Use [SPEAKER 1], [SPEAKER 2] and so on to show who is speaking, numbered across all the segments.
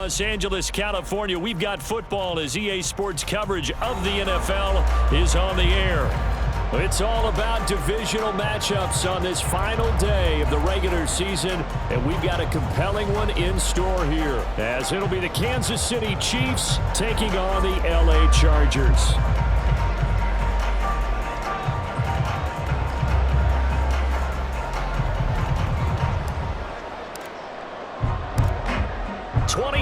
[SPEAKER 1] Los Angeles, California, we've got football as EA Sports coverage of the NFL is on the air. It's all about divisional matchups on this final day of the regular season, and we've got a compelling one in store here, as it'll be the Kansas City Chiefs taking on the LA Chargers.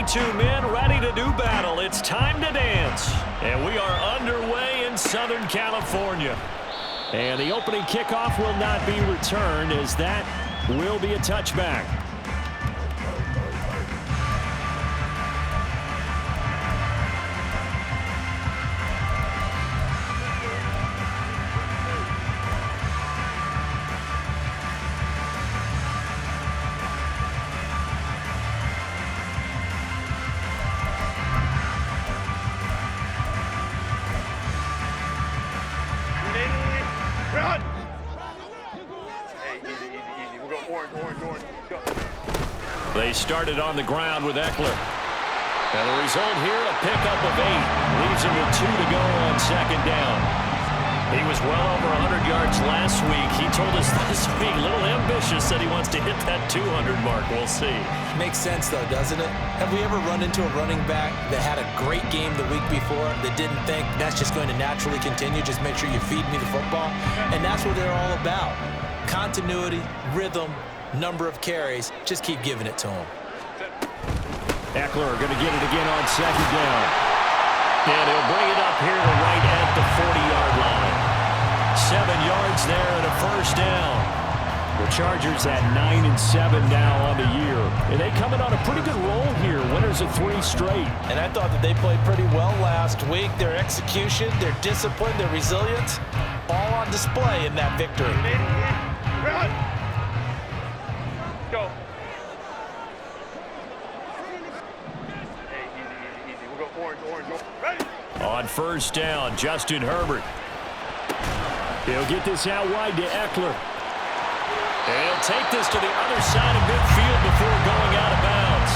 [SPEAKER 1] Two men ready to do battle. It's time to dance. And we are underway in Southern California. And the opening kickoff will not be returned, as that will be a touchback. They started on the ground with Eckler. And the result here, a pickup of 8. Leaves him with 2 to go on second down. He was well over 100 yards last week. He told us this week, a little ambitious, that he wants to hit that 200 mark. We'll see.
[SPEAKER 2] Makes sense, though, doesn't it? Have we ever run into a running back that had a great game the week before that didn't think that's just going to naturally continue? Just make sure you feed me the football. And that's what they're all about. Continuity, rhythm, number of carries. Just keep giving it to him.
[SPEAKER 1] Eckler going to get it again on second down. And he'll bring it up here to right at the 40-yard line. 7 yards there and a first down. The Chargers at 9-7 now on the year. And they coming on a pretty good roll here. Winners of 3 straight.
[SPEAKER 2] And I thought that they played pretty well last week. Their execution, their discipline, their resilience, all on display in that victory.
[SPEAKER 3] Go. Hey, easy. We'll go orange. Ready?
[SPEAKER 1] On first down, Justin Herbert. He'll get this out wide to Eckler. And he'll take this to the other side of midfield before going out of bounds.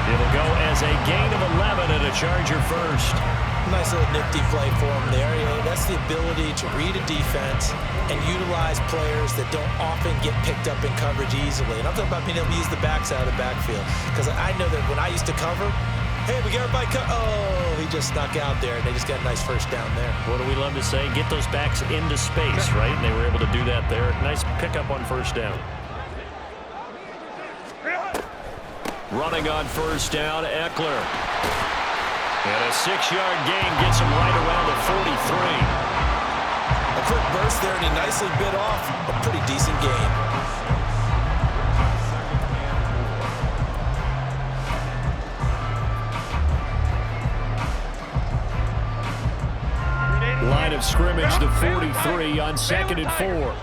[SPEAKER 1] It'll go as a gain of 11 and a Charger first.
[SPEAKER 2] Nice little nifty play for him there. That's the ability to read a defense and utilize players that don't often get picked up in coverage easily. And I'm talking about being able to use the backside of the backfield. Because I know that when I used to cover, hey, we got everybody he just snuck out there, and they just got a nice first down there.
[SPEAKER 1] What do we love to say? Get those backs into space, right? And they were able to do that there. Nice pickup on first down. Running on first down, Eckler. And a 6-yard gain gets him right around the 43.
[SPEAKER 2] A quick burst there, and he nicely bit off a pretty decent gain.
[SPEAKER 1] Line of scrimmage, the 43 on 2nd and 4.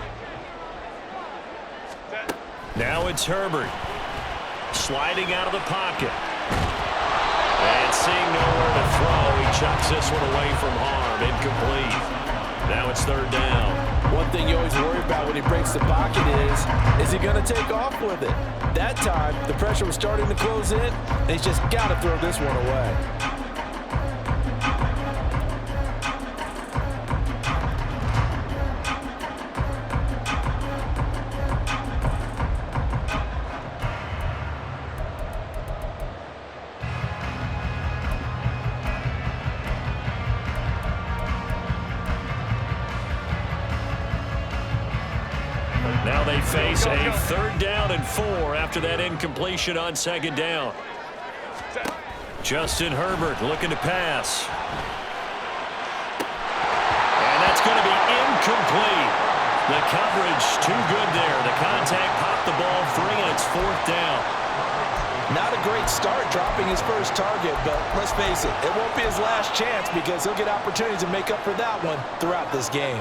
[SPEAKER 1] Now it's Herbert. Sliding out of the pocket. And seeing nowhere to throw, he chucks this one away from harm. Incomplete. Now it's 3rd down.
[SPEAKER 4] One thing you always worry about when he breaks the pocket is he going to take off with it? That time, the pressure was starting to close in, and he's just got to throw this one away.
[SPEAKER 1] Now they face a 3rd down and 4 after that incompletion on 2nd down. Justin Herbert looking to pass. And that's going to be incomplete. The coverage too good there. The contact popped the ball free, and it's 4th down.
[SPEAKER 4] Not a great start dropping his first target, but let's face it, it won't be his last chance because he'll get opportunities to make up for that one throughout this game.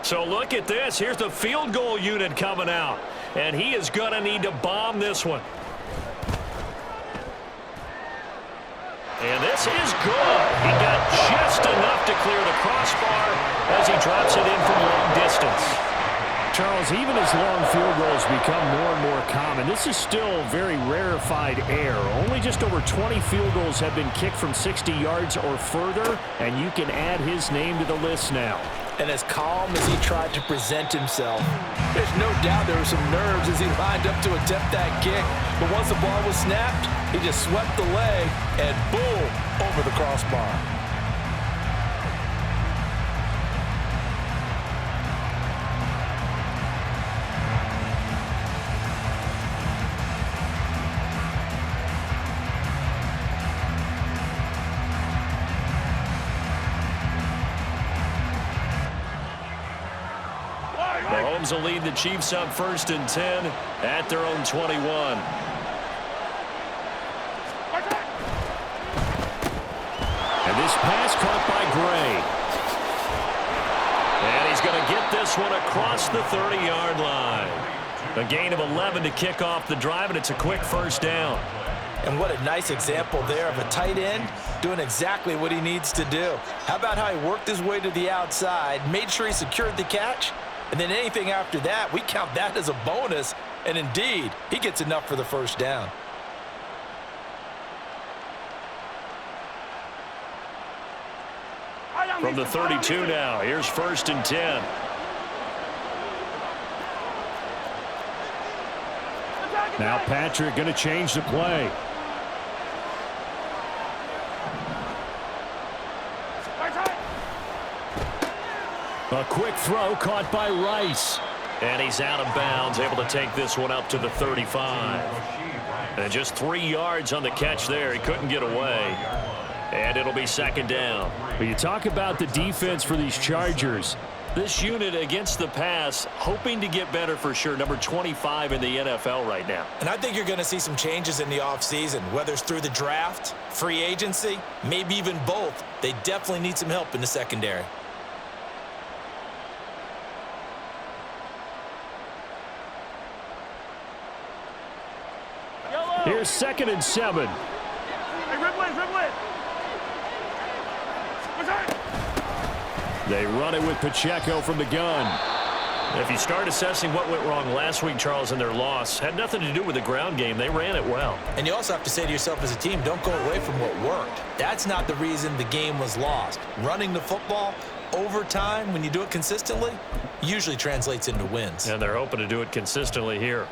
[SPEAKER 1] So look at this. Here's the field goal unit coming out. And he is going to need to bomb this one. And this is good. He got just enough to clear the crossbar as he drops it in from long distance. Charles, even as long field goals become more and more common, this is still very rarefied air. Only just over 20 field goals have been kicked from 60 yards or further, and you can add his name to the list now.
[SPEAKER 4] And as calm as he tried to present himself, there's no doubt there were some nerves as he lined up to attempt that kick. But once the ball was snapped, he just swept the leg and boom, over the crossbar.
[SPEAKER 1] Mahomes will lead the Chiefs up 1st and 10 at their own 21. And this pass caught by Gray. And he's going to get this one across the 30-yard line. A gain of 11 to kick off the drive, and it's a quick first down.
[SPEAKER 2] And what a nice example there of a tight end doing exactly what he needs to do. How about how he worked his way to the outside, made sure he secured the catch, and then anything after that, we count that as a bonus. And indeed, he gets enough for the first down.
[SPEAKER 1] From the 32 now, here's 1st and 10. Now Patrick going to change the play. A quick throw caught by Rice. And he's out of bounds, able to take this one up to the 35. And just 3 yards on the catch there. He couldn't get away. And it'll be 2nd down. But you talk about the defense for these Chargers. This unit against the pass, hoping to get better for sure. Number 25 in the NFL right now.
[SPEAKER 2] And I think you're going to see some changes in the offseason, whether it's through the draft, free agency, maybe even both. They definitely need some help in the secondary.
[SPEAKER 1] Here's 2nd and 7.
[SPEAKER 3] Hey, Ripley.
[SPEAKER 1] They run it with Pacheco from the gun. If you start assessing what went wrong last week, Charles, in their loss, had nothing to do with the ground game. They ran it well.
[SPEAKER 2] And you also have to say to yourself as a team, don't go away from what worked. That's not the reason the game was lost. Running the football over time, when you do it consistently, usually translates into wins.
[SPEAKER 1] And they're hoping to do it consistently here.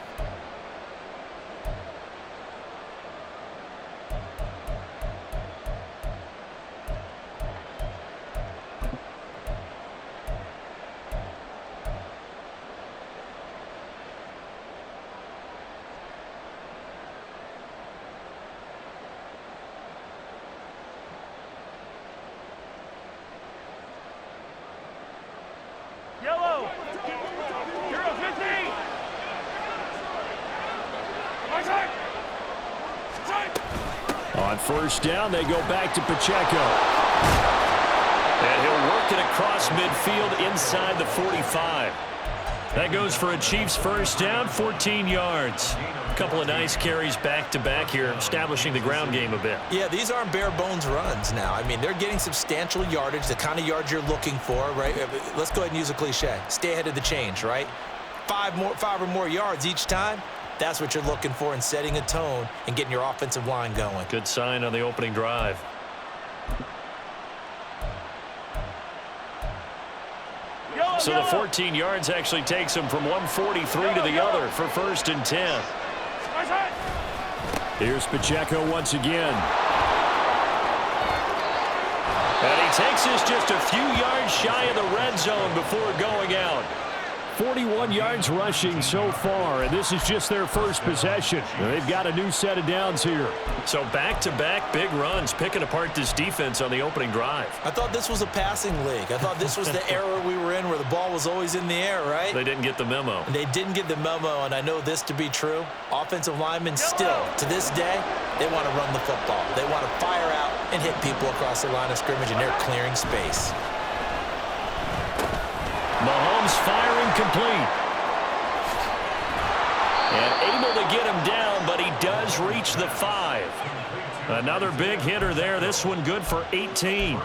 [SPEAKER 3] Yellow. Hero 15.
[SPEAKER 1] On 1st down, they go back to Pacheco. And he'll work it across midfield inside the 45. That goes for a Chiefs 1st down, 14 yards. A couple of nice carries back-to-back here, establishing the ground game a bit.
[SPEAKER 2] Yeah, these aren't bare-bones runs now. I mean, they're getting substantial yardage, the kind of yards you're looking for, right? Let's go ahead and use a cliche. Stay ahead of the change, right? 5 or more yards each time. That's what you're looking for in setting a tone and getting your offensive line going.
[SPEAKER 1] Good sign on the opening drive. So the 14 yards actually takes him from 143 to the other for 1st and 10. Here's Pacheco once again. And he takes this just a few yards shy of the red zone before going out. 41 yards rushing so far, and this is just their first possession. They've got a new set of downs here. So back-to-back big runs, picking apart this defense on the opening drive.
[SPEAKER 2] I thought this was a passing league. I thought this was the era we were in where the ball was always in the air, right?
[SPEAKER 1] They didn't get the memo.
[SPEAKER 2] They didn't get the memo, and I know this to be true. Offensive linemen still, to this day, they want to run the football. They want to fire out and hit people across the line of scrimmage, and they're clearing space.
[SPEAKER 1] Mahomes firing complete. And able to get him down, but he does reach the 5. Another big hitter there. This one good for 18.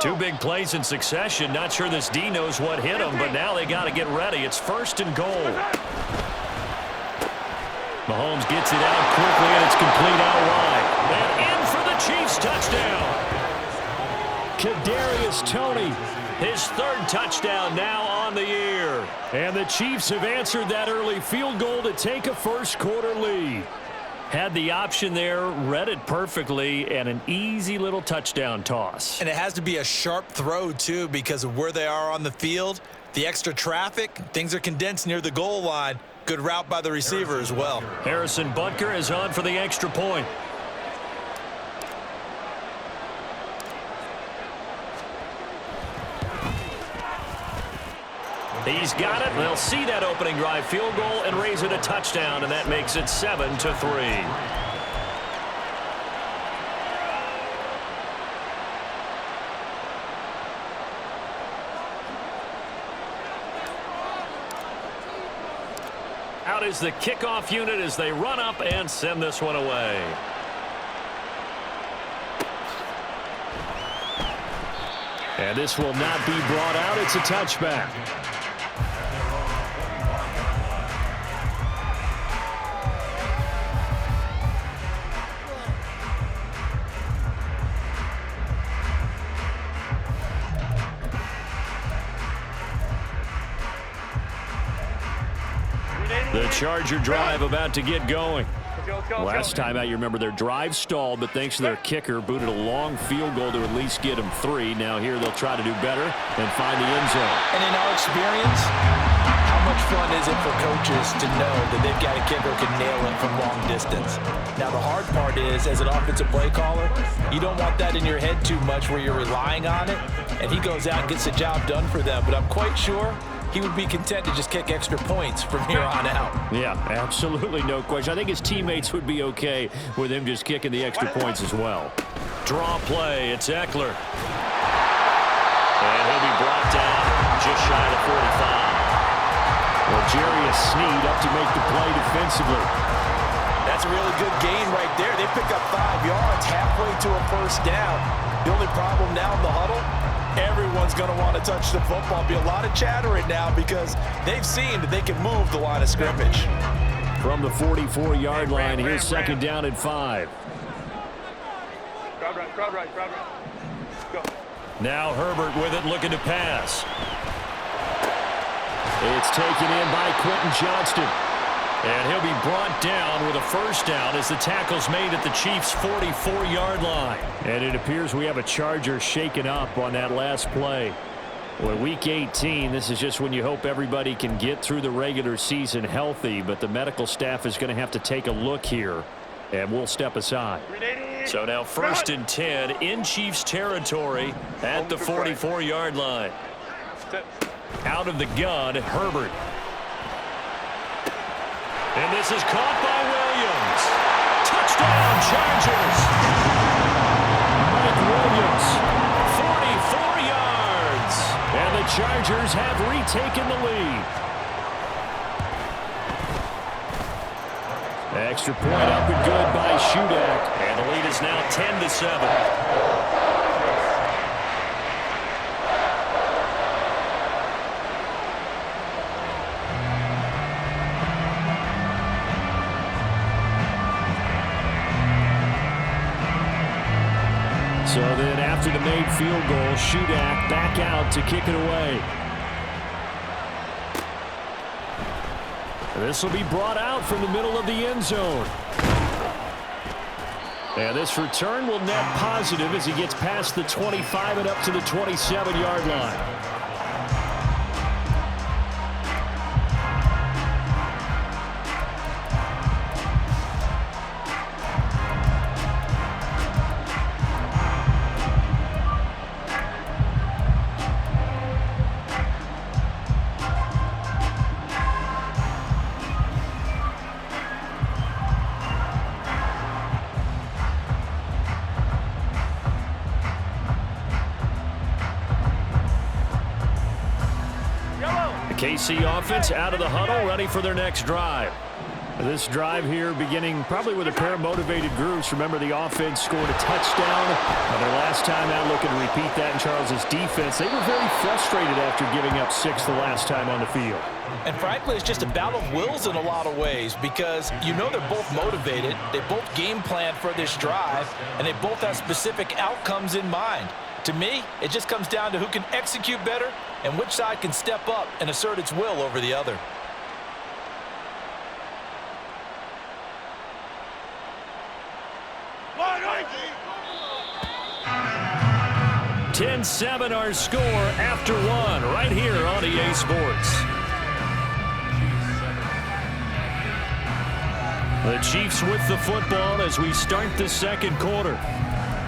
[SPEAKER 1] Two big plays in succession. Not sure this D knows what hit him, but now they got to get ready. It's 1st and goal. Mahomes gets it out quickly, and it's complete out wide. And in for the Chiefs touchdown. Kadarius Toney, his 3rd touchdown now on the year. And the Chiefs have answered that early field goal to take a first-quarter lead. Had the option there, read it perfectly, and an easy little touchdown toss.
[SPEAKER 2] And it has to be a sharp throw, too, because of where they are on the field. The extra traffic, things are condensed near the goal line. Good route by the receiver as well.
[SPEAKER 1] Harrison Butker is on for the extra point. He's got it. They'll see that opening drive field goal and raise it a touchdown, and that makes it 7-3. Out is the kickoff unit as they run up and send this one away. And this will not be brought out. It's a touchback. The Charger drive about to get going. Last time out, you remember their drive stalled, but thanks to their kicker, booted a long field goal to at least get them 3. Now here they'll try to do better and find the end zone.
[SPEAKER 4] And in our experience, how much fun is it for coaches to know that they've got a kicker who can nail it from long distance? Now the hard part is, as an offensive play caller, you don't want that in your head too much where you're relying on it, and he goes out and gets the job done for them. But I'm quite sure he would be content to just kick extra points from here on out.
[SPEAKER 1] Yeah, absolutely no question. I think his teammates would be okay with him just kicking the extra points as well. Draw play, it's Eckler. And he'll be brought down just shy of 45. Well, Jarius Sneed up to make the play defensively.
[SPEAKER 4] That's a really good gain right there. They pick up 5 yards halfway to a first down. The only problem now in the huddle, everyone's going to want to touch the football. Be a lot of chattering now because they've seen that they can move the line of scrimmage.
[SPEAKER 1] From the 44-yard line, here's 2nd down and 5.
[SPEAKER 3] Crowd right. Go.
[SPEAKER 1] Now Herbert with it, looking to pass. It's taken in by Quentin Johnston. And he'll be brought down with a first down as the tackle's made at the Chiefs' 44-yard line. And it appears we have a Charger shaken up on that last play. Well, Week 18, this is just when you hope everybody can get through the regular season healthy, but the medical staff is going to have to take a look here, and we'll step aside. So now 1st and 10 in Chiefs territory at the 44-yard line. Out of the gun, Herbert. And this is caught by Williams. Touchdown, Chargers. Mike Williams, 44 yards. And the Chargers have retaken the lead. Extra point up and good by Shudak. And the lead is now 10-7. So then after the made field goal, Shudak back out to kick it away. This will be brought out from the middle of the end zone. And this return will net positive as he gets past the 25 and up to the 27-yard line. KC offense out of the huddle, ready for their next drive. This drive here beginning probably with a pair of motivated groups. Remember, the offense scored a touchdown. Their last time out, looking to repeat that in Charles's defense. They were very frustrated after giving up 6 the last time on the field.
[SPEAKER 2] And frankly, it's just a battle of wills in a lot of ways because you know they're both motivated. They both game plan for this drive, and they both have specific outcomes in mind. To me, it just comes down to who can execute better and which side can step up and assert its will over the other.
[SPEAKER 1] 10-7 our score after 1 right here on EA Sports. The Chiefs with the football as we start the second quarter,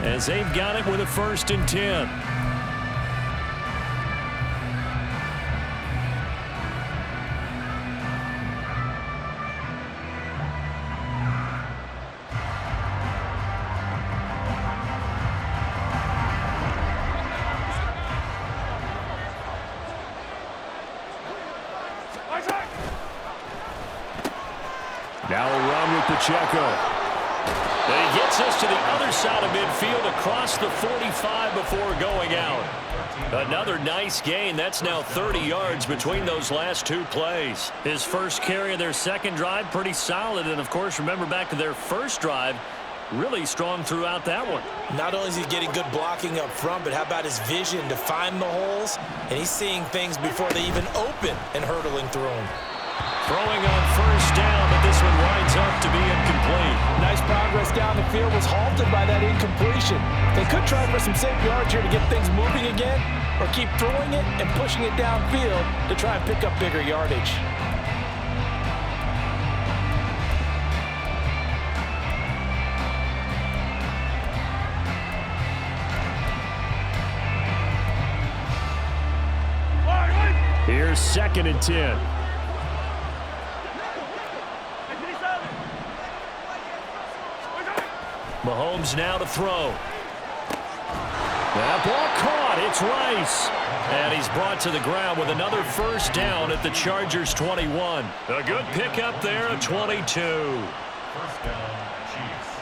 [SPEAKER 1] as they've got it with a 1st and 10. Now a run with Pacheco. And he gets us to the other side of midfield across the 45 before going out. Another nice gain. That's now 30 yards between those last 2 plays. His first carry of their second drive, pretty solid. And, of course, remember back to their first drive, really strong throughout that one.
[SPEAKER 2] Not only is he getting good blocking up front, but how about his vision to find the holes? And he's seeing things before they even open and hurtling through them.
[SPEAKER 1] Throwing on 1st down, but this one winds up to be incomplete.
[SPEAKER 4] Nice progress down the field, was halted by that incompletion. They could try for some safe yards here to get things moving again, or keep throwing it and pushing it downfield to try and pick up bigger yardage.
[SPEAKER 1] Here's 2nd and 10. Mahomes now to throw. That ball caught. It's Rice. And he's brought to the ground with another 1st down at the Chargers' 21. A good pickup there of 22. 1st down, Chiefs.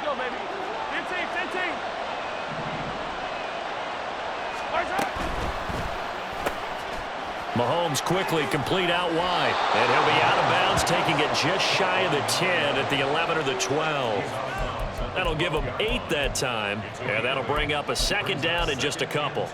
[SPEAKER 3] Go, baby. 15.
[SPEAKER 1] Mahomes quickly complete out wide. And he'll be out of bounds, taking it just shy of the 10 at the 11 or the 12. That'll give him 8 that time. And that'll bring up a 2nd down in just a couple.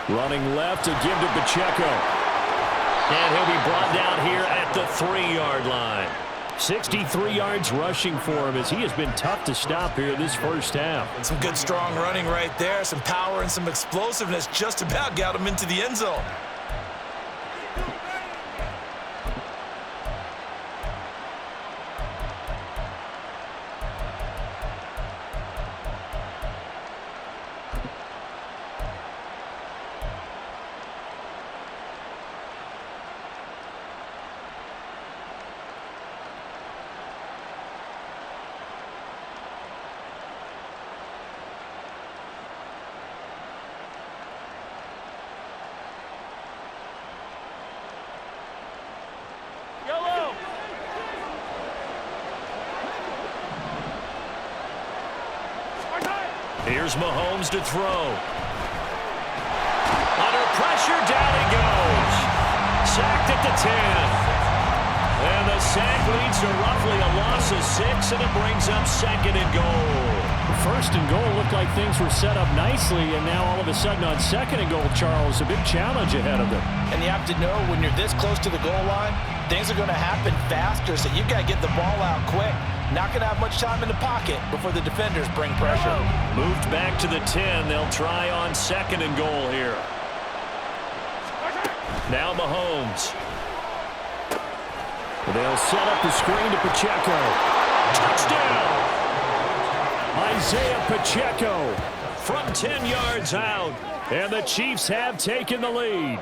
[SPEAKER 1] Running left to give to Pacheco. And he'll be brought down here at the 3-yard line. 63 yards rushing for him as he has been tough to stop here this first half.
[SPEAKER 2] Some good strong running right there. Some power and some explosiveness just about got him into the end zone.
[SPEAKER 1] Here's Mahomes to throw. Under pressure, down he goes. Sacked at the 10. And the sack leads to roughly a loss of 6, and it brings up 2nd and goal. 1st and goal looked like things were set up nicely, and now all of a sudden on 2nd and goal, Charles, a big challenge ahead of them.
[SPEAKER 2] And you have to know when you're this close to the goal line, things are going to happen faster, so you've got to get the ball out quick. Not going to have much time in the pocket before the defenders bring pressure.
[SPEAKER 1] Moved back to the 10. They'll try on 2nd and goal here. Now Mahomes. They'll set up the screen to Pacheco. Touchdown! Isaiah Pacheco from 10 yards out. And the Chiefs have taken the lead.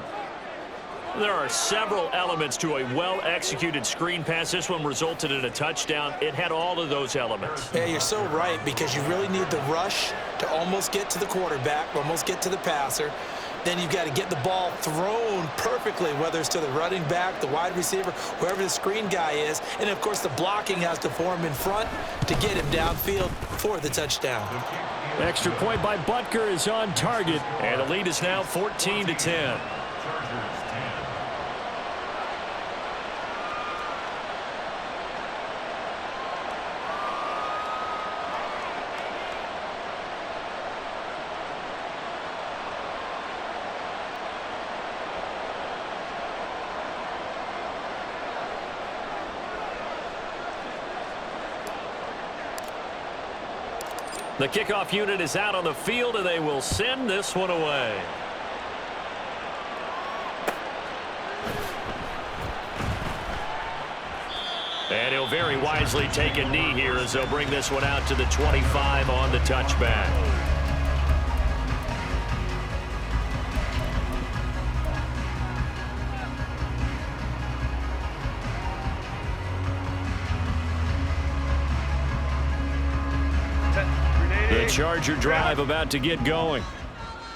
[SPEAKER 1] There are several elements to a well-executed screen pass. This one resulted in a touchdown. It had all of those elements.
[SPEAKER 2] Yeah, you're so right, because you really need the rush to almost get to the quarterback, almost get to the passer. Then you've got to get the ball thrown perfectly, whether it's to the running back, the wide receiver, whoever the screen guy is. And, of course, the blocking has to form in front to get him downfield for the touchdown.
[SPEAKER 1] Extra point by Butker is on target, and the lead is now 14-10. The kickoff unit is out on the field, and they will send this one away. And he'll very wisely take a knee here as they'll bring this one out to the 25 on the touchback. The Charger drive about to get going.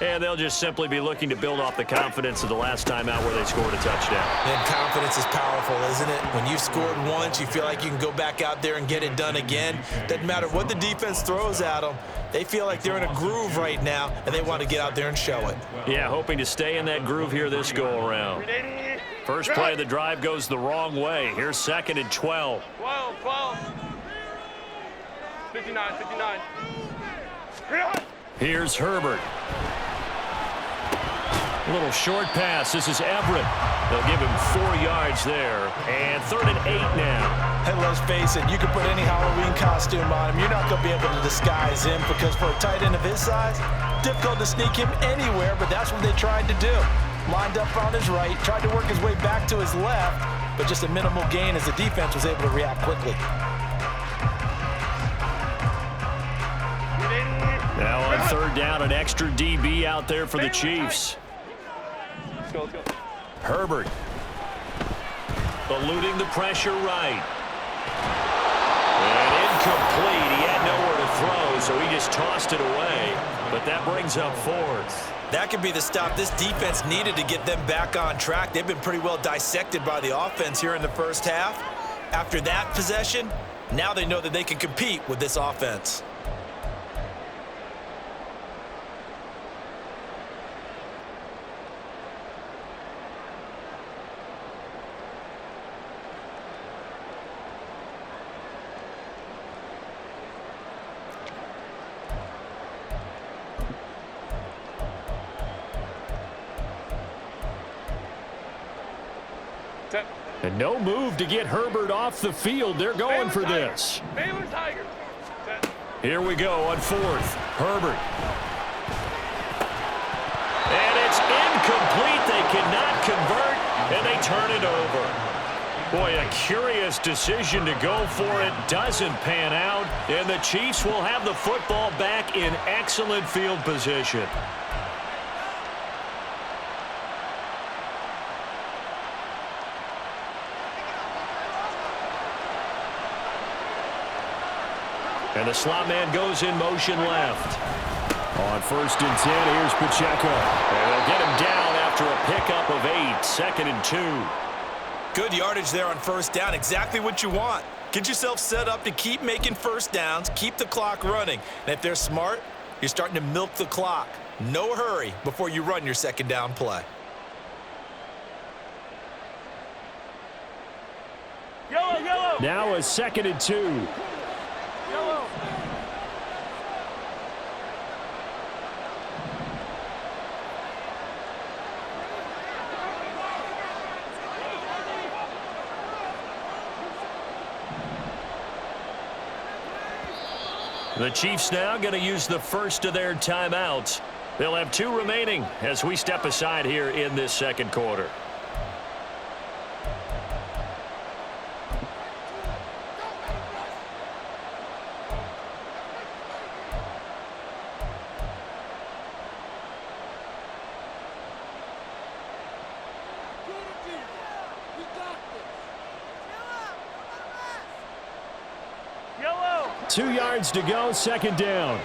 [SPEAKER 1] And they'll just simply be looking to build off the confidence of the last time out where they scored a touchdown.
[SPEAKER 2] And confidence is powerful, isn't it? When you've scored once, you feel like you can go back out there and get it done again. Doesn't matter what the defense throws at them. They feel like they're in a groove right now, and they want to get out there and show it.
[SPEAKER 1] Yeah, hoping to stay in that groove here this go-around. First play of the drive goes the wrong way. Here's 2nd and 12.
[SPEAKER 3] 12. 59.
[SPEAKER 1] Here's Herbert. A little short pass. This is Everett. They'll give him 4 yards there. And 3rd and 8 now.
[SPEAKER 2] Hey, let's face it, you can put any Halloween costume on him. You're not going to be able to disguise him, because for a tight end of his size, difficult to sneak him anywhere, but that's what they tried to do. Lined up on his right, tried to work his way back to his left, but just a minimal gain as the defense was able to react quickly.
[SPEAKER 1] Now on 3rd down, an extra DB out there for the Chiefs.
[SPEAKER 3] Let's go.
[SPEAKER 1] Herbert. Eluding the pressure right. And incomplete. He had nowhere to throw, so he just tossed it away. But that brings up 4th.
[SPEAKER 2] That could be the stop this defense needed to get them back on track. They've been pretty well dissected by the offense here in the first half. After that possession, now they know that they can compete with this offense.
[SPEAKER 1] And no move to get Herbert off the field. They're going for this.
[SPEAKER 3] Baylor Tiger.
[SPEAKER 1] Here we go on 4th. Herbert. And it's incomplete. They cannot convert, and they turn it over. Boy, a curious decision to go for it. Doesn't pan out, and the Chiefs will have the football back in excellent field position. And the slot man goes in motion left. On 1st and 10, here's Pacheco. And they'll get him down after a pickup of 8. 2nd and 2.
[SPEAKER 2] Good yardage there on 1st down. Exactly what you want. Get yourself set up to keep making 1st downs, keep the clock running. And if they're smart, you're starting to milk the clock. No hurry before you run your 2nd down play.
[SPEAKER 3] Yellow.
[SPEAKER 1] Now a 2nd and 2.
[SPEAKER 3] Yellow.
[SPEAKER 1] The Chiefs now going to use the first of their timeouts. They'll have 2 remaining as we step aside here in this 2nd quarter. 2 yards to go, second down.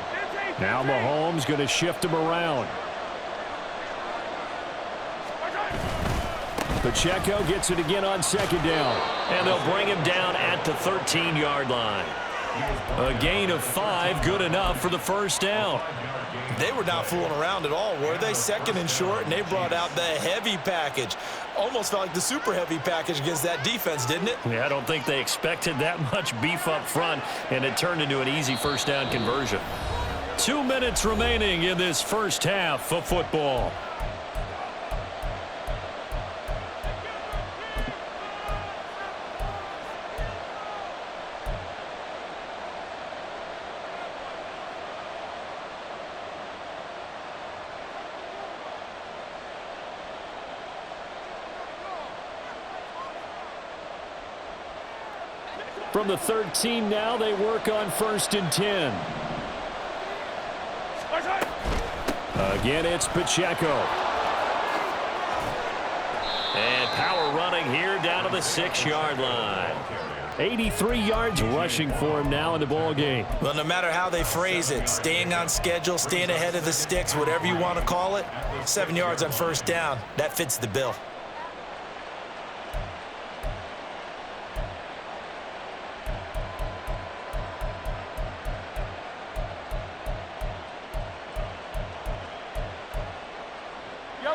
[SPEAKER 1] Now Mahomes going to shift him around. Pacheco gets it again on second down. And they'll bring him down at the 13-yard line. A gain of 5, good enough for the first down.
[SPEAKER 2] They were not fooling around at all, were they? Second and short, and they brought out the heavy package. Almost felt like the super heavy package against that defense, didn't it?
[SPEAKER 1] Yeah, I don't think they expected that much beef up front, and it turned into an easy first down conversion. 2 minutes remaining in this first half of football. From the 13 now, they work on 1st and 10. Again, it's Pacheco. And power running here down to the 6-yard line. 83 yards rushing for him now in the ball game.
[SPEAKER 2] Well, no matter how they phrase it, staying on schedule, staying ahead of the sticks, whatever you want to call it, 7 yards on first down, that fits the bill.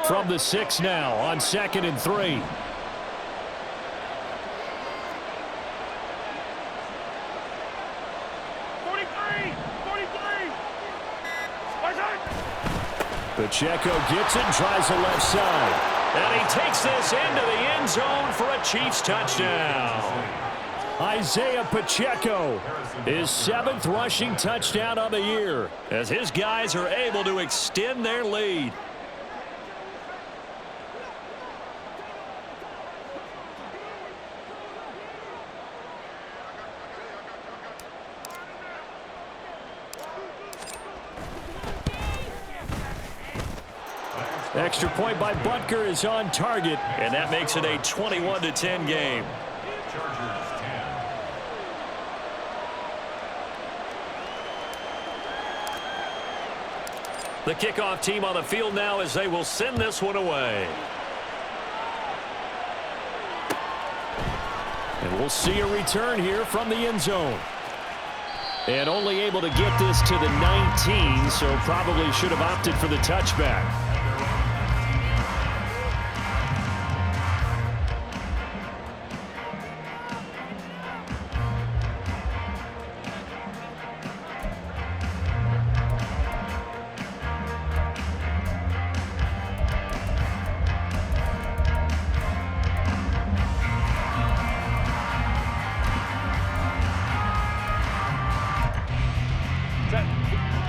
[SPEAKER 1] From the 6 now on 2nd and 3.
[SPEAKER 3] 43, 43.
[SPEAKER 1] Pacheco gets it, tries the left side. And he takes this into the end zone for a Chiefs touchdown. Isaiah Pacheco, his 7th rushing touchdown of the year, as his guys are able to extend their lead. Extra point by Butker is on target, and that makes it a 21-10 game. The kickoff team on the field now as they will send this one away. And we'll see a return here from the end zone. And only able to get this to the 19, so probably should have opted for the touchback.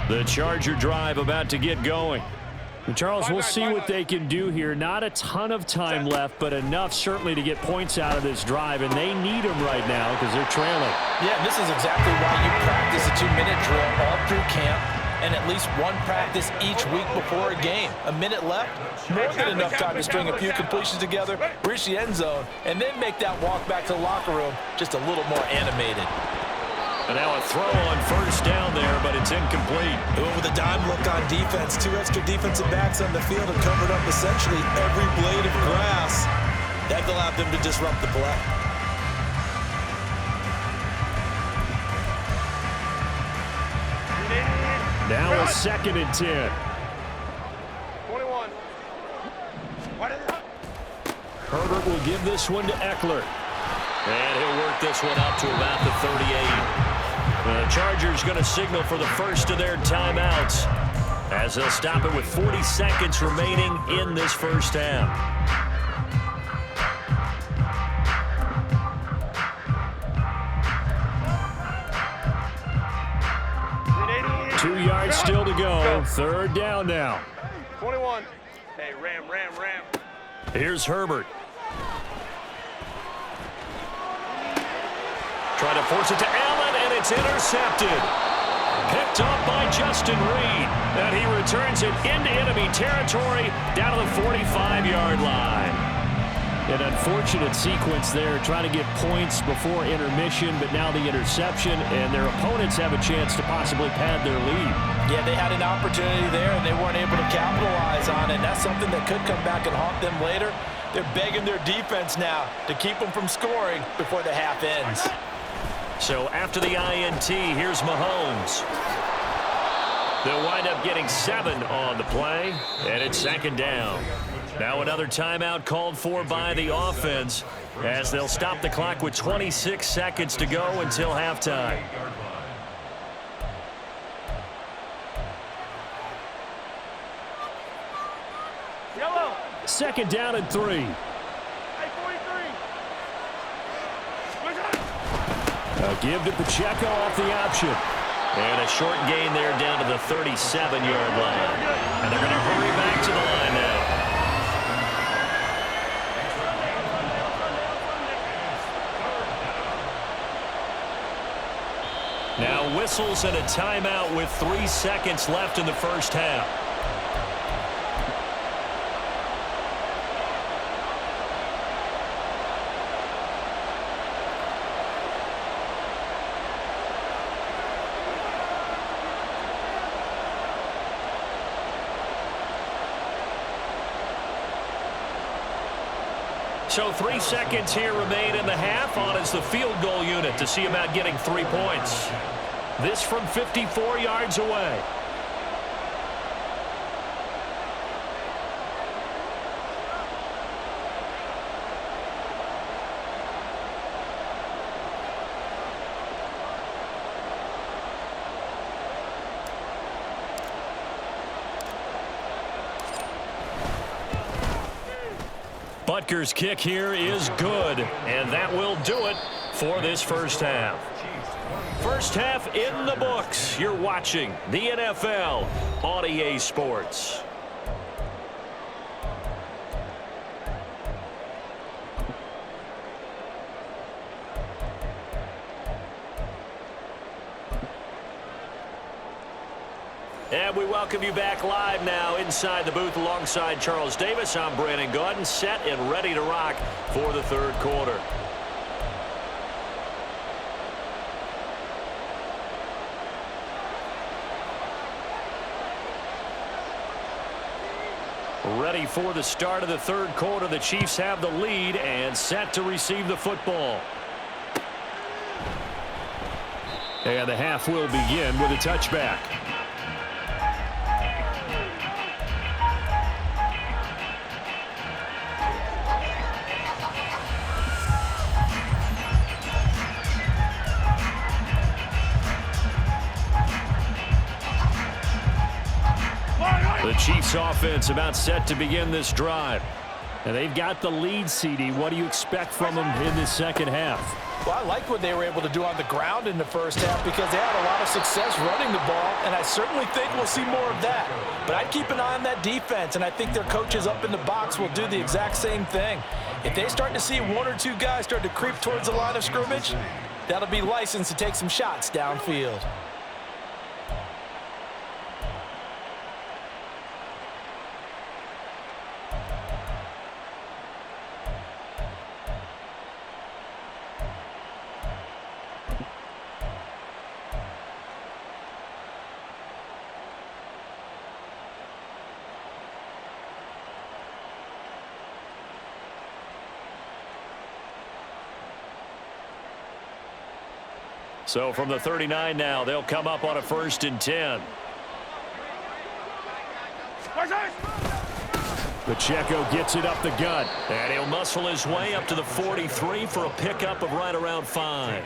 [SPEAKER 1] The Charger drive about to get going. Charles, we'll see what they can do here. Not a ton of time left, but enough certainly to get points out of this drive, and they need them right now because they're trailing.
[SPEAKER 4] Yeah, this is exactly why you practice a 2-minute drill all through camp and at least one practice each week before a game. A minute left, more than enough time to string a few completions together, reach the end zone, and then make that walk back to the locker room just a little more animated.
[SPEAKER 1] And now a throw on first down there, but it's incomplete.
[SPEAKER 2] With a dime look on defense, 2 extra defensive backs on the field have covered up essentially every blade of grass. That allowed them to disrupt the play.
[SPEAKER 1] Now a 2nd and 10.
[SPEAKER 3] 21.
[SPEAKER 1] Herbert will give this one to Eckler. And he'll work this one up to about the 38. The Chargers going to signal for the first of their timeouts as they'll stop it with 40 seconds remaining in this first half.
[SPEAKER 3] Go.
[SPEAKER 1] 2 yards still to go. Third down now.
[SPEAKER 3] 21. Hey, ram.
[SPEAKER 1] Here's Herbert. Trying to force it to Allen, and it's intercepted. Picked up by Justin Reed. And he returns it into enemy territory down to the 45-yard line. An unfortunate sequence there, trying to get points before intermission, but now the interception, and their opponents have a chance to possibly pad their lead.
[SPEAKER 2] Yeah, they had an opportunity there, and they weren't able to capitalize on it. And that's something that could come back and haunt them later. They're begging their defense now to keep them from scoring before the half ends.
[SPEAKER 1] So after the INT, here's Mahomes. They'll wind up getting 7 on the play, and it's second down. Now another timeout called for by the offense as they'll stop the clock with 26 seconds to go until halftime.
[SPEAKER 3] Yellow.
[SPEAKER 1] Second down and 3.
[SPEAKER 3] Hey, 43.
[SPEAKER 1] A give to Pacheco off the option. And a short gain there down to the 37-yard line. And they're going to hurry back to the line now. Now whistles and a timeout with 3 seconds left in the first half. So 3 seconds here remain in the half. On is the field goal unit to see about getting 3 points. This from 54 yards away. Butker's kick here is good, and that will do it for this first half. First half in the books. You're watching the NFL on EA Sports. And we welcome you back live now inside the booth alongside Charles Davis. I'm Brandon Gaudin, set and ready to rock for the third quarter. Ready for the start of the third quarter. The Chiefs have the lead and set to receive the football. And the half will begin with a touchback. The Chiefs offense about set to begin this drive. And they've got the lead, CD. What do you expect from them in this second half?
[SPEAKER 2] Well, I like what they were able to do on the ground in the first half because they had a lot of success running the ball, and I certainly think we'll see more of that. But I'd keep an eye on that defense, and I think their coaches up in the box will do the exact same thing. If they start to see 1 or 2 guys start to creep towards the line of scrimmage, that'll be licensed to take some shots downfield.
[SPEAKER 1] So from the 39 now, they'll come up on a 1st and 10. Pacheco gets it up the gut, and he'll muscle his way up to the 43 for a pickup of right around 5.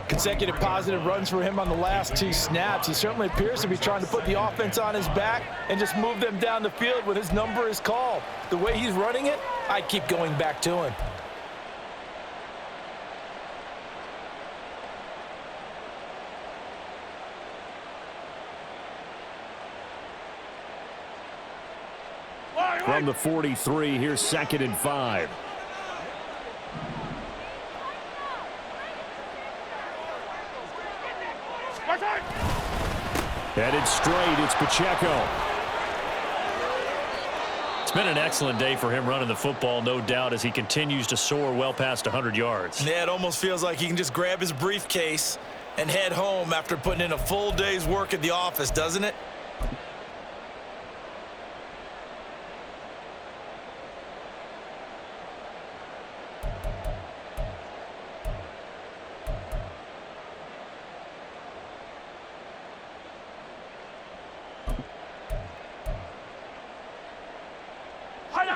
[SPEAKER 2] Consecutive positive runs for him on the last 2 snaps. He certainly appears to be trying to put the offense on his back and just move them down the field when his number is called. The way he's running it, I'd keep going back to him.
[SPEAKER 1] From the 43, here's 2nd and 5. Headed straight, it's Pacheco. been an excellent day for him running the football, no doubt, as he continues to soar well past 100 yards.
[SPEAKER 2] Yeah, it almost feels like he can just grab his briefcase and head home after putting in a full day's work at the office, doesn't it?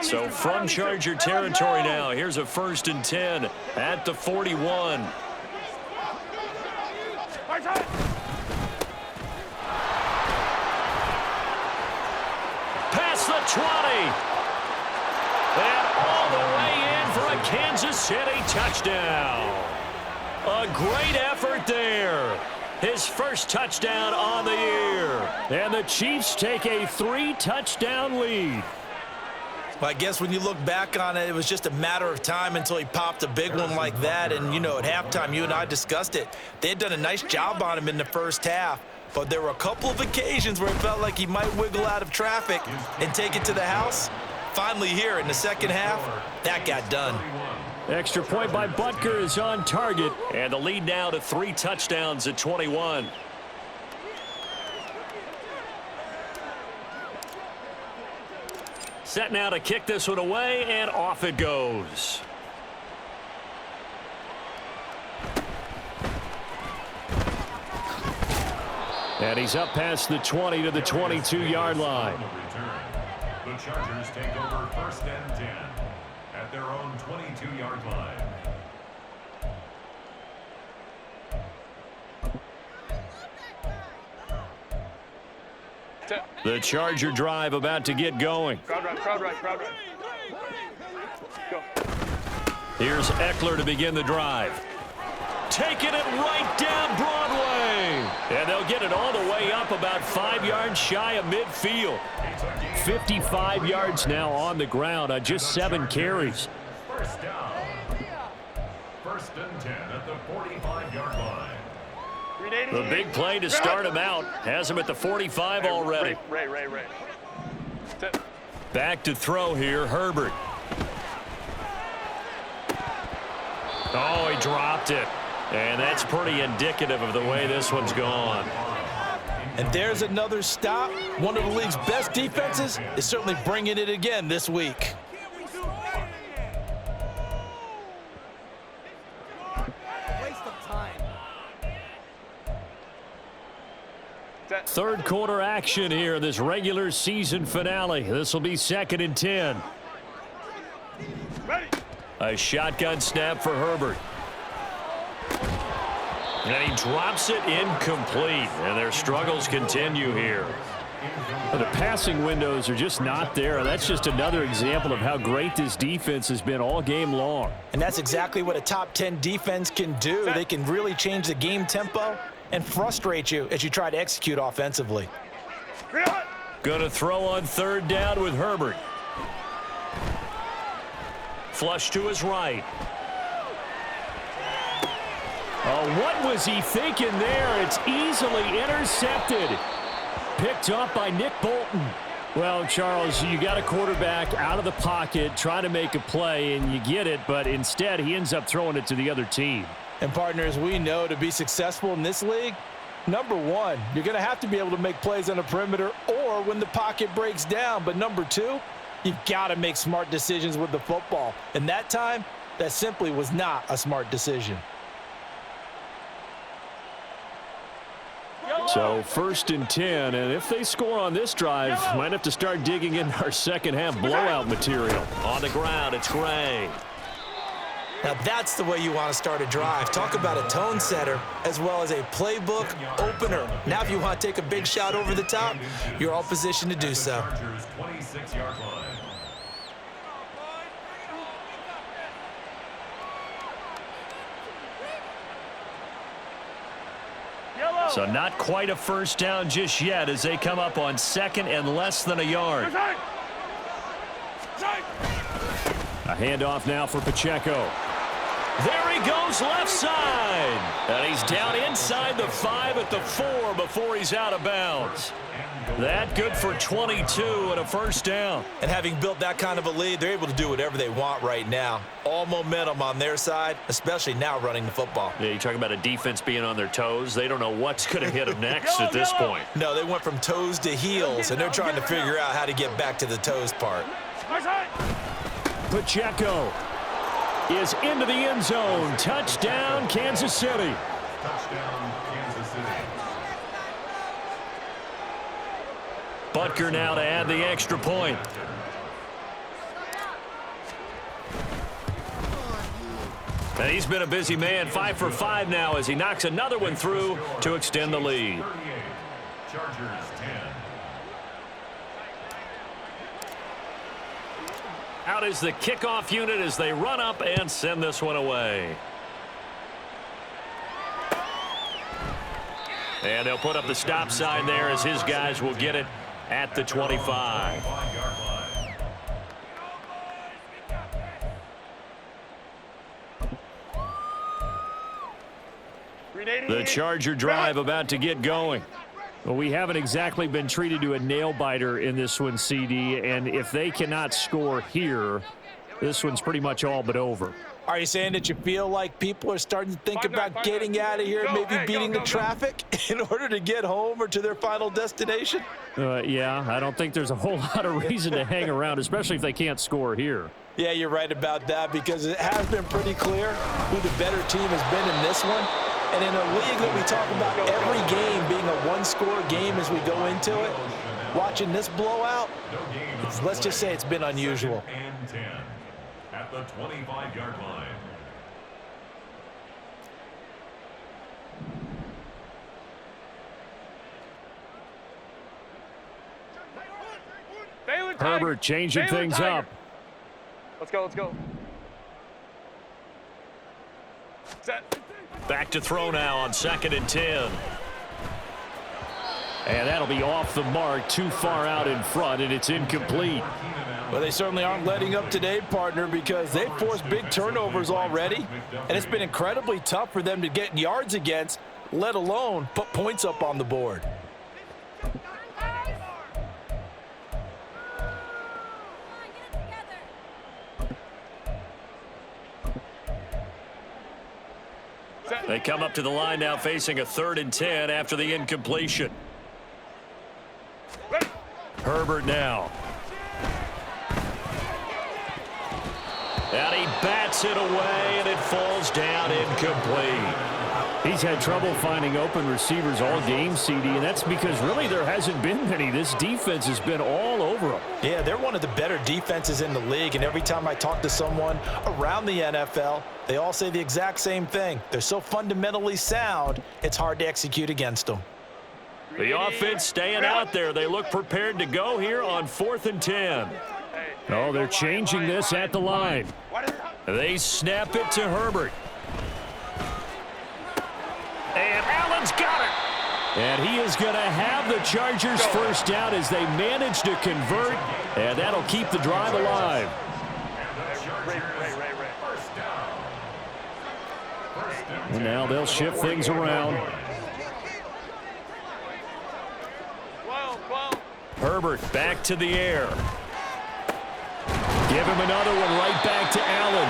[SPEAKER 1] So from Charger territory now, here's a 1st and 10 at the 41. Past the 20. And all the way in for a Kansas City touchdown. A great effort there. His first touchdown on the year. And the Chiefs take a 3-touchdown lead.
[SPEAKER 2] Well, I guess when you look back on it, it was just a matter of time until he popped a big one like that. And, you know, at halftime, you and I discussed it. They had done a nice job on him in the first half. But there were a couple of occasions where it felt like he might wiggle out of traffic and take it to the house. Finally here in the second half, that got done.
[SPEAKER 1] Extra point by Butker is on target. And the lead now to 3 touchdowns at 21. Set now to kick this one away, and off it goes. And he's up past the 20 to the 22-yard line.
[SPEAKER 5] The Chargers take over 1st and 10 at their own 22-yard line.
[SPEAKER 1] The Charger drive about to get going.
[SPEAKER 3] Crowd right. Go.
[SPEAKER 1] Here's Eckler to begin the drive. Taking it right down Broadway. And they'll get it all the way up about 5 yards shy of midfield. 55 yards now on the ground on just 7 carries.
[SPEAKER 5] First down. 1st and 10 at the 45-yard line.
[SPEAKER 1] The big play to start him out. Has him at the 45 already.
[SPEAKER 3] Ray.
[SPEAKER 1] Back to throw here, Herbert. Oh, he dropped it. And that's pretty indicative of the way this one's gone.
[SPEAKER 2] And there's another stop. One of the league's best defenses is certainly bringing it again this week.
[SPEAKER 1] Third quarter action here in this regular season finale. This will be 2nd and 10. A shotgun snap for Herbert. And he drops it incomplete. And their struggles continue here. The passing windows are just not there. That's just another example of how great this defense has been all game long.
[SPEAKER 2] And that's exactly what a top 10 defense can do. They can really change the game tempo and frustrate you as you try to execute offensively.
[SPEAKER 1] Going to throw on 3rd down with Herbert. Flush to his right. Oh, what was he thinking there? It's easily intercepted. Picked up by Nick Bolton. Well, Charles, you got a quarterback out of the pocket trying to make a play, and you get it, but instead he ends up throwing it to the other team.
[SPEAKER 2] And partners, we know to be successful in this league, number one, you're going to have to be able to make plays on the perimeter or when the pocket breaks down. But number two, you've got to make smart decisions with the football. And that time, that simply was not a smart decision.
[SPEAKER 1] So 1st and 10, and if they score on this drive, might have to start digging in our second half blowout material. On the ground, it's Gray.
[SPEAKER 2] Now that's the way you want to start a drive. Talk about a tone setter as well as a playbook opener. Now if you want to take a big shot over the top, you're all positioned to do so.
[SPEAKER 5] Chargers 26-yard line.
[SPEAKER 1] So not quite a first down just yet as they come up on 2nd and less than a yard. A handoff now for Pacheco. There he goes left side. And he's down inside the 5 at the 4 before he's out of bounds. That good for 22 and a first down.
[SPEAKER 2] And having built that kind of a lead, they're able to do whatever they want right now. All momentum on their side, especially now running the football.
[SPEAKER 1] Yeah, you talk about a defense being on their toes. They don't know what's going to hit them next at this point.
[SPEAKER 2] No, they went from toes to heels, and they're trying to figure out how to get back to the toes part.
[SPEAKER 1] Pacheco is into the end zone. Touchdown, Kansas City.
[SPEAKER 5] Touchdown, Kansas City.
[SPEAKER 1] Butker now to add the extra point. And he's been a busy man, 5 for 5 now as he knocks another one through to extend the lead.
[SPEAKER 5] 38. Chargers 10.
[SPEAKER 1] Out is the kickoff unit as they run up and send this one away. And they'll put up the stop sign there as his guys will get it at the 25. The Charger drive about to get going.
[SPEAKER 6] Well, we haven't exactly been treated to a nail-biter in this one, CD, and if they cannot score here, this one's pretty much all but over.
[SPEAKER 2] Are you saying that you feel like people are starting to think about getting out of here, maybe beating the traffic in order to get home or to their final destination?
[SPEAKER 6] Yeah, I don't think there's a whole lot of reason to hang around, especially if they can't score here.
[SPEAKER 2] Yeah, you're right about that because it has been pretty clear who the better team has been in this one. And in a league that we talk about every game being a one-score game as we go into it, watching this blowout, let's just say it's been unusual.
[SPEAKER 5] And 10 at the 25-yard line.
[SPEAKER 6] Herbert changing things up.
[SPEAKER 3] Let's go, let's go. Set.
[SPEAKER 1] Back to throw now on 2nd and 10.
[SPEAKER 6] And that'll be off the mark, too far out in front, and it's incomplete.
[SPEAKER 2] Well, they certainly aren't letting up today, partner, because they've forced big turnovers already, and it's been incredibly tough for them to get yards against, let alone put points up on the board.
[SPEAKER 1] They come up to the line now facing a 3rd and 10 after the incompletion. Herbert now. And he bats it away, and it falls down incomplete.
[SPEAKER 6] He's had trouble finding open receivers all game, CD, and that's because really there hasn't been many. This defense has been all over them.
[SPEAKER 2] Yeah, they're one of the better defenses in the league, and every time I talk to someone around the NFL, they all say the exact same thing. They're so fundamentally sound, it's hard to execute against them.
[SPEAKER 1] The offense staying out there. They look prepared to go here on 4th and 10.
[SPEAKER 6] Oh, they're changing this at the line.
[SPEAKER 1] They snap it to Herbert. And Allen's got it. And he is going to have the Chargers first down as they manage to convert. And that'll keep the drive alive. And now they'll shift things around. Herbert back to the air. Give him another one right back to Allen.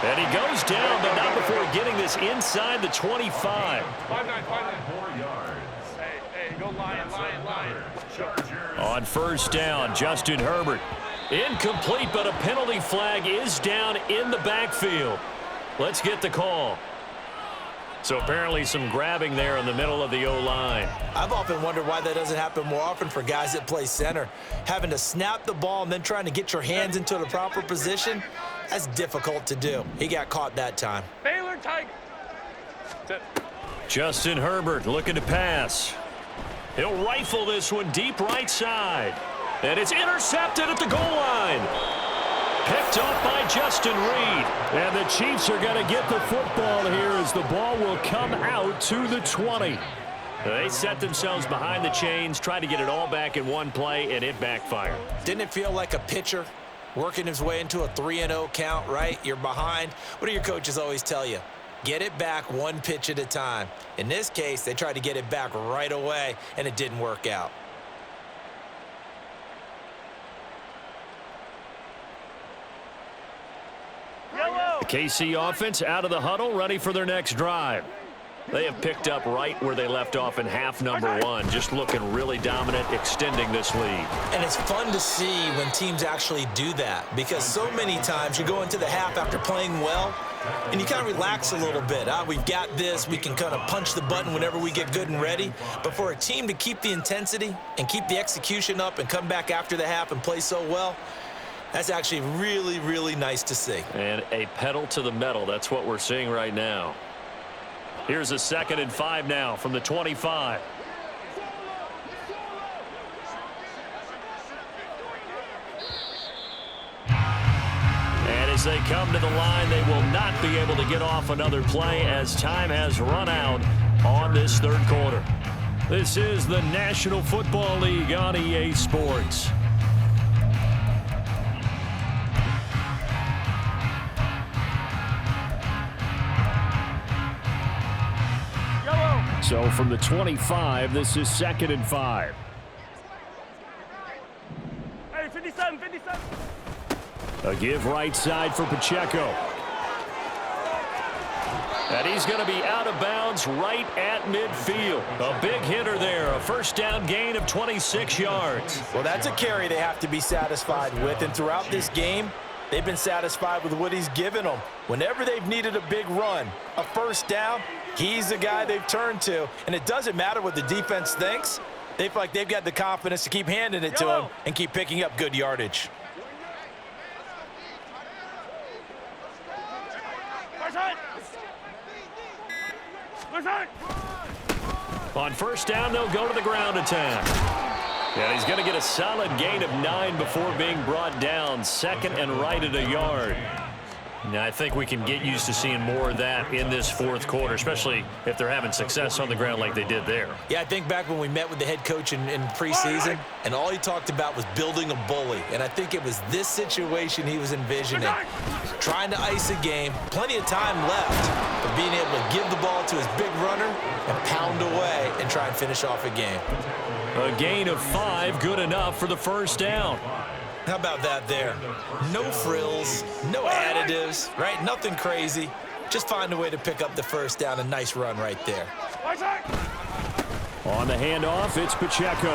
[SPEAKER 1] And he goes down, but not before getting this inside the 25.
[SPEAKER 3] 5-9. 4 yards. Hey, go Lion.
[SPEAKER 1] On 1st down, Justin Herbert. Incomplete, but a penalty flag is down in the backfield. Let's get the call. So apparently some grabbing there in the middle of the O-line.
[SPEAKER 2] I've often wondered why that doesn't happen more often for guys that play center. Having to snap the ball and then trying to get your hands into the proper position, that's difficult to do. He got caught that time.
[SPEAKER 3] Baylor Tiger.
[SPEAKER 1] Justin Herbert looking to pass. He'll rifle this one deep right side. And it's intercepted at the goal line. Picked up by Justin Reed.
[SPEAKER 6] And the Chiefs are going to get the football here as the ball will come out to the 20.
[SPEAKER 1] They set themselves behind the chains, tried to get it all back in one play, and it backfired.
[SPEAKER 2] Didn't it feel like a pitcher working his way into a 3-0 count, right? You're behind. What do your coaches always tell you? Get it back one pitch at a time. In this case, they tried to get it back right away, and it didn't work out.
[SPEAKER 1] The KC offense out of the huddle, ready for their next drive. They have picked up right where they left off in half number 1, just looking really dominant, extending this lead.
[SPEAKER 2] And it's fun to see when teams actually do that, because so many times you go into the half after playing well, and you kind of relax a little bit. We've got this. We can kind of punch the button whenever we get good and ready. But for a team to keep the intensity and keep the execution up and come back after the half and play so well, that's actually really, really nice to see.
[SPEAKER 1] And a pedal to the metal. That's what we're seeing right now. Here's a 2nd and 5 now from the 25. And as they come to the line, they will not be able to get off another play as time has run out on this 3rd quarter. This is the National Football League on EA Sports. So from the 25, this is 2nd and 5.
[SPEAKER 3] Hey, 57, 57.
[SPEAKER 1] A give right side for Pacheco. And he's going to be out of bounds right at midfield. A big hitter there, a 1st down gain of 26 yards.
[SPEAKER 4] Well, that's a carry they have to be satisfied with, and throughout this game, they've been satisfied with what he's given them. Whenever they've needed a big run, a 1st down, he's the guy they've turned to, and it doesn't matter what the defense thinks. They feel like they've got the confidence to keep handing it to him and keep picking up good yardage.
[SPEAKER 1] On 1st down, they'll go to the ground attack. And he's going to get a solid gain of 9 before being brought down. 2nd and right at a yard. Now, I think we can get used to seeing more of that in this 4th quarter, especially if they're having success on the ground like they did there.
[SPEAKER 2] Yeah, I think back when we met with the head coach in preseason, and all he talked about was building a bully. And I think it was this situation he was envisioning. Trying to ice a game, plenty of time left, but being able to give the ball to his big runner and pound away and try and finish off a game.
[SPEAKER 1] A gain of 5, good enough for the 1st down.
[SPEAKER 2] How about that there? No frills, no additives, right? Nothing crazy. Just find a way to pick up the 1st down. A nice run right there.
[SPEAKER 1] On the handoff, it's Pacheco.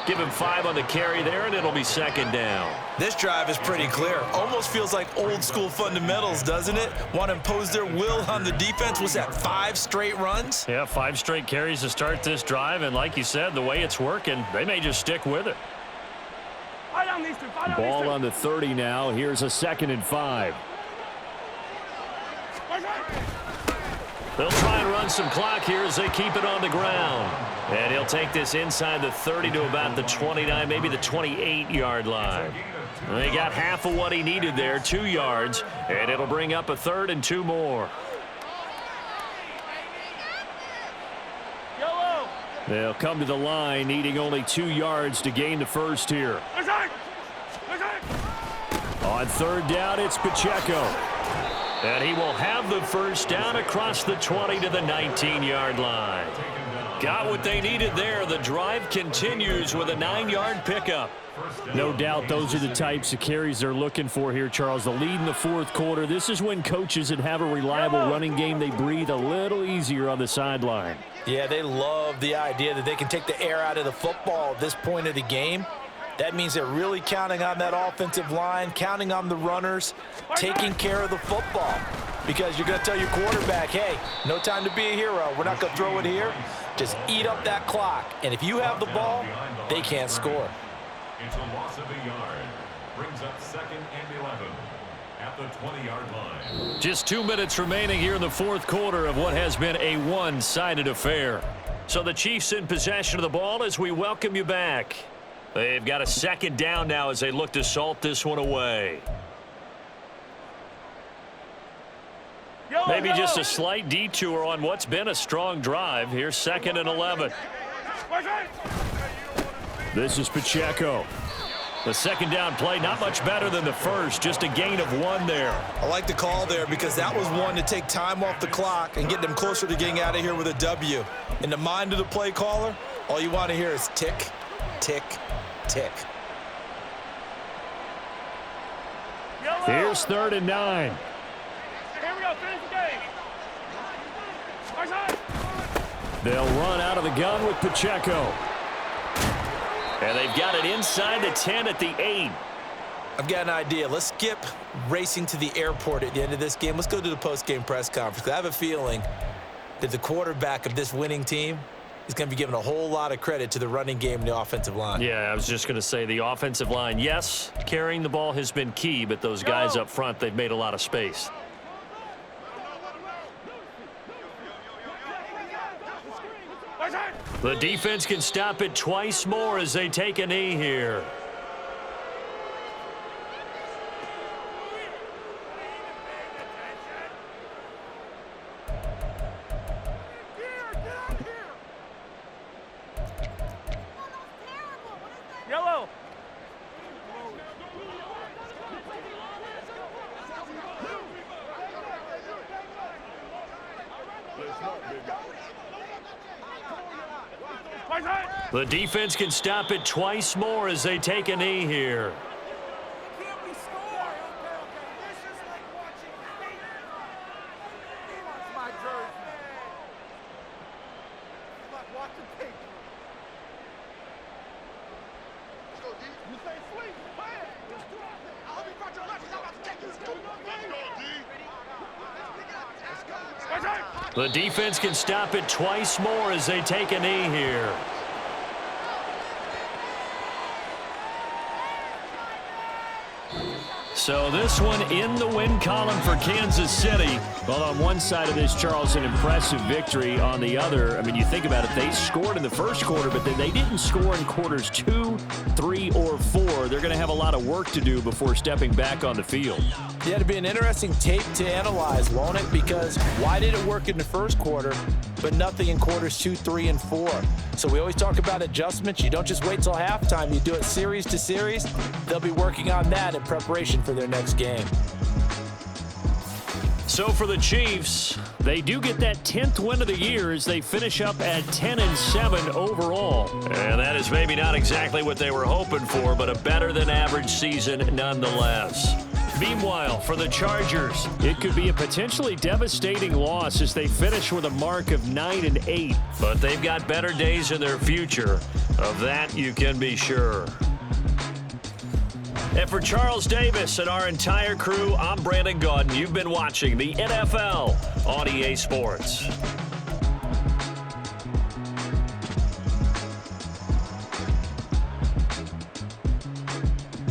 [SPEAKER 1] Give him 5 on the carry there, and it'll be 2nd down.
[SPEAKER 2] This drive is pretty clear. Almost feels like old school fundamentals, doesn't it? Want to impose their will on the defense. Was that 5 straight runs?
[SPEAKER 1] Yeah, 5 straight carries to start this drive, and like you said, the way it's working, they may just stick with it. Ball on the 30 now. Here's a 2nd and 5. They'll try and run some clock here as they keep it on the ground. And he'll take this inside the 30 to about the 29, maybe the 28-yard line. They got half of what he needed there, 2 yards, and it'll bring up a 3rd and 2 more. They'll come to the line, needing only 2 yards to gain the 1st here. On 3rd down, it's Pacheco. And he will have the 1st down across the 20 to the 19-yard line. Got what they needed there. The drive continues with a 9-yard pickup. No doubt those are the types of carries they're looking for here, Charles. The lead in the 4th quarter. This is when coaches that have a reliable running game, they breathe a little easier on the sideline.
[SPEAKER 4] Yeah, they love the idea that they can take the air out of the football at this point of the game. That means they're really counting on that offensive line, counting on the runners, taking care of the football. Because you're going to tell your quarterback, hey, no time to be a hero. We're not going to throw it here. Just eat up that clock. And if you have the ball, they can't score.
[SPEAKER 5] It's a loss of a yard. Brings up 2nd and 11 at the 20-yard line.
[SPEAKER 1] Just 2 minutes remaining here in the 4th quarter of what has been a one-sided affair. So the Chiefs in possession of the ball as we welcome you back. They've got a 2nd down now as they look to salt this one away. Maybe just a slight detour on what's been a strong drive. Here's 2nd and 11. This is Pacheco. The second down play, not much better than the first, just a gain of 1 there.
[SPEAKER 2] I like the call there because that was one to take time off the clock and get them closer to getting out of here with a W. In the mind of the play caller, all you want to hear is tick, tick, tick.
[SPEAKER 1] Here's 3rd and 9.
[SPEAKER 3] Here we go, finish the game. Right side.
[SPEAKER 1] They'll run out of the gun with Pacheco. And they've got it inside the 10 at the 8.
[SPEAKER 2] I've got an idea. Let's skip racing to the airport at the end of this game. Let's go to the post-game press conference. I have a feeling that the quarterback of this winning team is going to be given a whole lot of credit to the running game and the offensive line.
[SPEAKER 1] Yeah, I was just going to say the offensive line, yes, carrying the ball has been key, but those guys up front, they've made a lot of space. The defense can stop it twice more as they take a knee here.
[SPEAKER 3] Yellow.
[SPEAKER 1] The defense can stop it twice more as they take a knee here. The defense can stop it twice more as they take a knee here. So this one in the win column for Kansas City. Well, on one side of this, Charles, an impressive victory. On the other, I mean, you think about it, they scored in the first quarter, but then they didn't score in quarters 2, 3, or 4. They're going to have a lot of work to do before stepping back on the field.
[SPEAKER 2] Yeah, it'd be an interesting tape to analyze, won't it? Because why did it work in the first quarter, but nothing in quarters 2, 3, and 4? So we always talk about adjustments. You don't just wait till halftime. You do it series to series. They'll be working on that in preparation for their next game.
[SPEAKER 1] So for the Chiefs, they do get that 10th win of the year as they finish up at 10-7 overall. And that is maybe not exactly what they were hoping for, but a better than average season nonetheless. Meanwhile, for the Chargers, it could be a potentially devastating loss as they finish with a mark of 9-8. But they've got better days in their future. Of that, you can be sure. And for Charles Davis and our entire crew, I'm Brandon Gaudin. You've been watching the NFL on EA Sports.